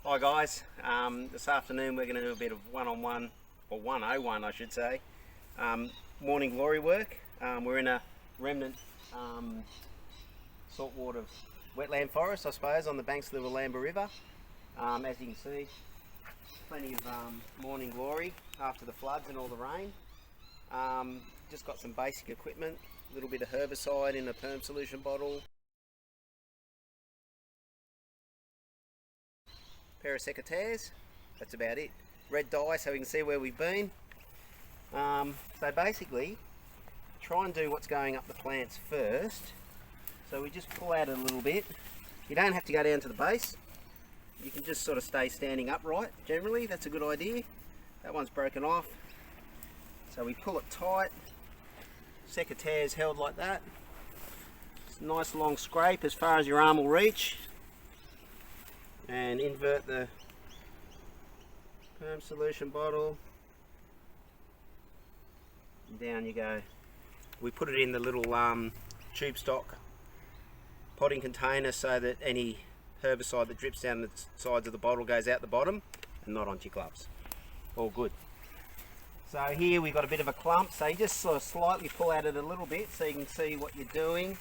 Hi guys, this afternoon we're going to do a bit of one-on-one, or 101 I should say, morning glory work. We're in a remnant saltwater wetland forest, I suppose, on the banks of the Wilamba River. As you can see, plenty of morning glory after the floods and all the rain. Just got some basic equipment, a little bit of herbicide in a perm solution bottle, pair of secateurs, that's about it. Red dye so we can see where we've been. So basically, try and do what's going up the plants first. So we just pull out a little bit. You don't have to go down to the base. You can just sort of stay standing upright generally, that's a good idea. That one's broken off. So we pull it tight. Secateurs held like that. It's a nice long scrape as far as your arm will reach. And invert the perm solution bottle, and down you go. We put it in the little tube stock potting container so that any herbicide that drips down the sides of the bottle goes out the bottom and not onto your gloves. All good. So here we've got a bit of a clump, so you just sort of slightly pull at it a little bit so you can see what you're doing,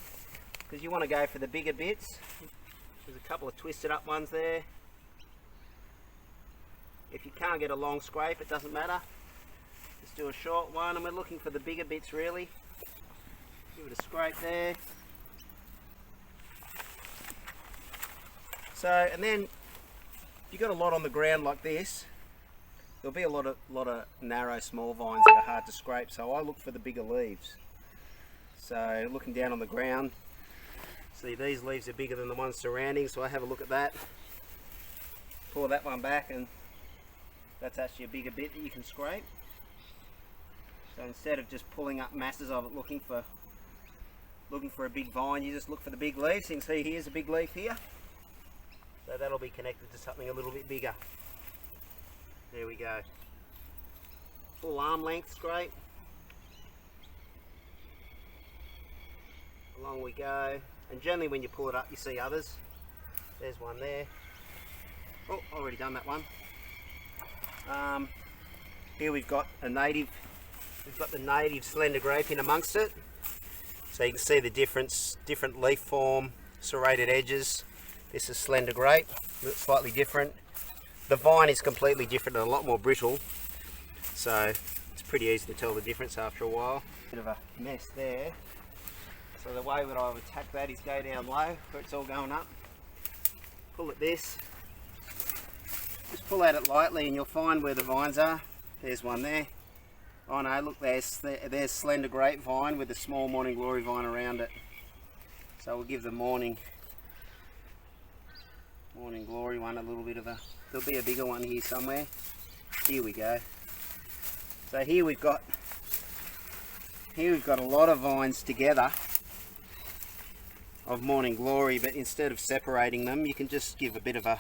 because you want to go for the bigger bits. There's a couple of twisted up ones there. If you can't get a long scrape, it doesn't matter. Just do a short one, and we're looking for the bigger bits really. Give it a scrape there. So, and then if you've got a lot on the ground like this, there'll be a lot of narrow small vines that are hard to scrape, so I look for the bigger leaves. So looking down on the ground, see these leaves are bigger than the ones surrounding, so I have a look at that, pull that one back, and that's actually a bigger bit that you can scrape. So instead of just pulling up masses of it looking for a big vine, you just look for the big leaves. You can see here's a big leaf here, so that'll be connected to something a little bit bigger. There we go. Full arm length scrape. Along we go. And generally when you pull it up you see others. There's one there. Oh, already done that one. Here we've got the native slender grape in amongst it. So you can see the different leaf form, serrated edges. This is slender grape, looks slightly different. The vine is completely different and a lot more brittle. So it's pretty easy to tell the difference after a while. Bit of a mess there. So the way that I would attack that is go down low where it's all going up. Pull at this. Just pull at it lightly and you'll find where the vines are. There's one there. Oh no, look, there's slender grapevine with a small morning glory vine around it. So we'll give the morning glory one a little bit of a, there'll be a bigger one here somewhere. Here we go. So here we've got a lot of vines together of morning glory, but instead of separating them you can just give a bit of a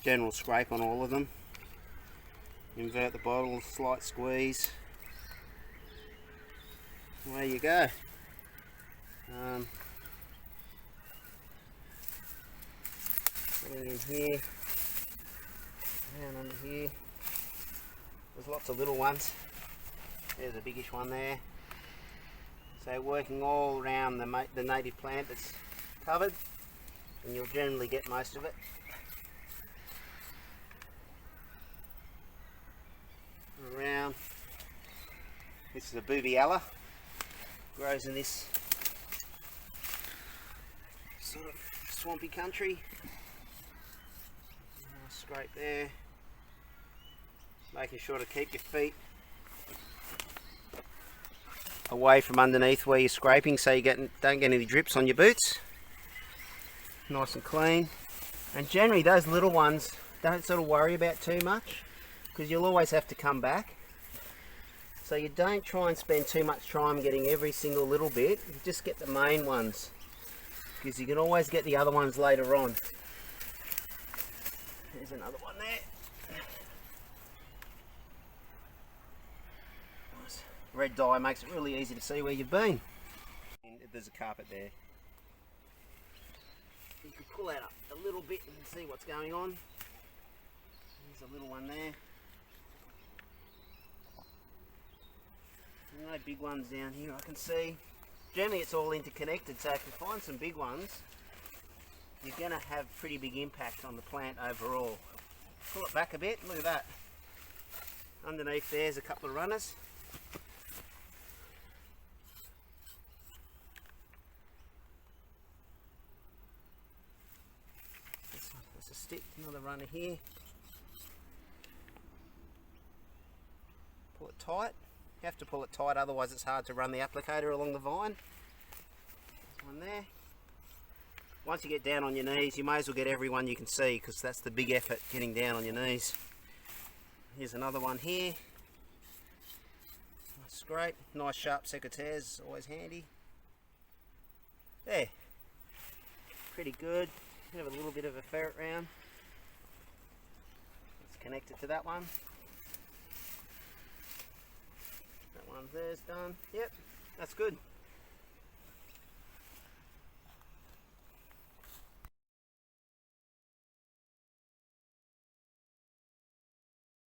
general scrape on all of them. Invert the bottle, slight squeeze. There you go. In here, down under here. There's lots of little ones. There's a biggish one there. So working all around the native plant that's covered, and you'll generally get most of it. Around. This is a boobiella. Grows in this sort of swampy country. Scrape there. Making sure to keep your feet away from underneath where you're scraping so you don't get any drips on your boots. Nice and clean. And generally those little ones don't sort of worry about too much, because you'll always have to come back. So you don't try and spend too much time getting every single little bit, you just get the main ones, because you can always get the other ones later on. There's another one there. Nice. Red dye makes it really easy to see where you've been. And there's a carpet there. You can pull that up a little bit and see what's going on. There's a little one there. No big ones down here I can see. Generally it's all interconnected, so if you find some big ones, you're going to have pretty big impact on the plant overall. Pull it back a bit, look at that. Underneath there's a couple of runners. There's a stick, another runner here. Pull it tight. You have to pull it tight, otherwise it's hard to run the applicator along the vine. There's one there. Once you get down on your knees, you may as well get every one you can see, because that's the big effort, getting down on your knees. Here's another one here. Nice scrape, nice sharp secateurs, always handy. There, pretty good. Have a little bit of a ferret round. It's connected to that one. That one there's done. Yep, that's good.